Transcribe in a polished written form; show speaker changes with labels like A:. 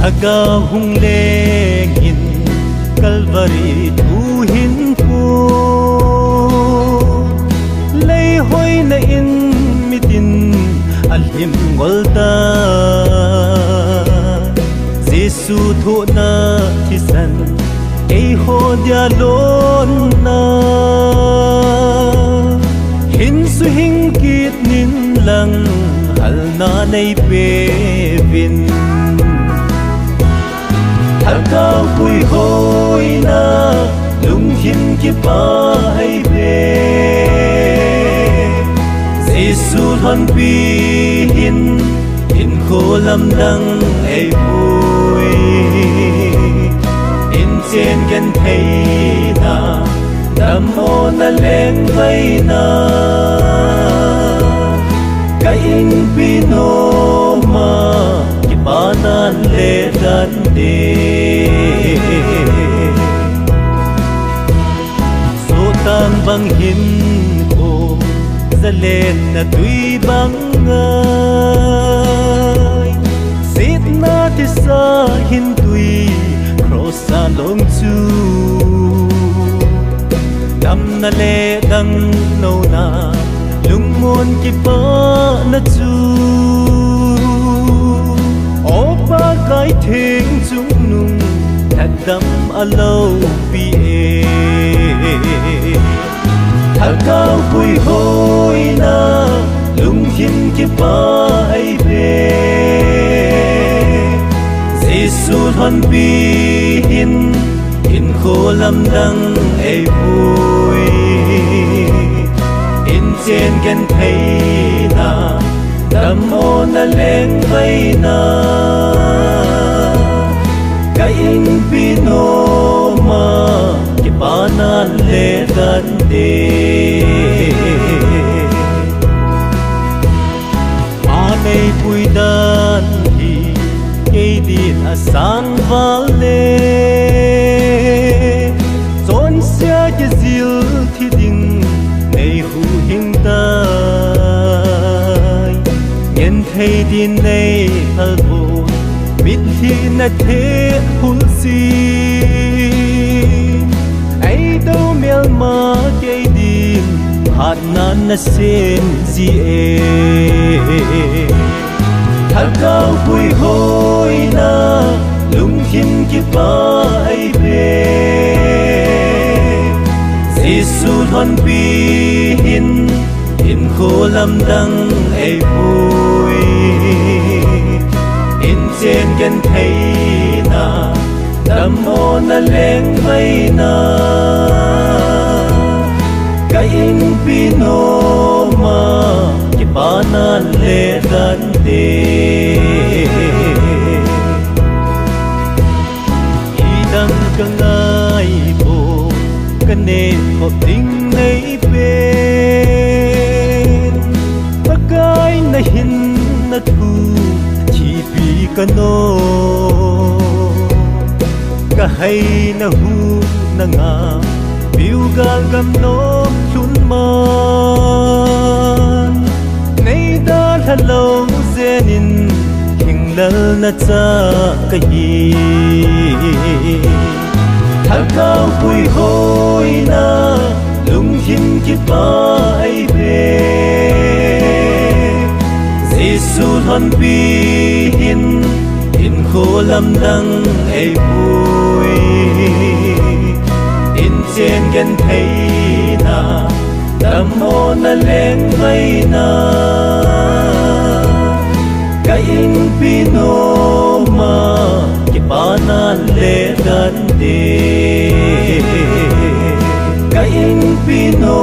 A: Thaga hung lengin Calvary thu hin pu lei hoi na in mitin alhim ngolta Jesu thu na thisan ei ho dia lon na hin su hing kit nin lang hal na nei pe vin Thaga hui hoi na lung hin ki pa hai ve Jesu thon pi hin in kho lam dang ei vui in chen gen thei na nam mo na leng vai na ka in pi no ma ki pa nan le dan de so tang bang hin ko zalen na tui bang ngai sit na ti sa hin tui cross sa long chu nam na le dang no na lung mon ki pa na chu opa kai thing chung nung thật đâm a lâu pi Thaga hui hoi na lung hin ki pa ai ve Jesu thon pi hin in kho lam dang ei vui in chen gen thei na nam mo na leng vai na ka in pi no ma ki pa nan le dan de ma nei pui dan hi ke din a sang vale zon sia ke zil thi ding nei hu hing dai yen thei din nei hal bo bit thi na the hul si ai do mel ma ke din hat nan na sen si e Thaga hui hoi na lung hin ki pa ai ve Jesu thon pi hin in kho lam dang ei vui in chen gen thei na nam mo na leng vai na ka in pi no ma ki pa nan le dan de idang ka ngai bo ka ne ho ting nei pen takai na hin na thu chi pi ka no ka hai na hu na nga biu gal gam no chun man nei da hello zenin king lal na cha ka hi Thaga hui hoi na lung hin ki pa ai ve Jesu thon pi hin in kho lam dang ei vui in chen gen thei na nam mo na leng vai na ka in pi no ma ki pa nan le dan de ka in pi no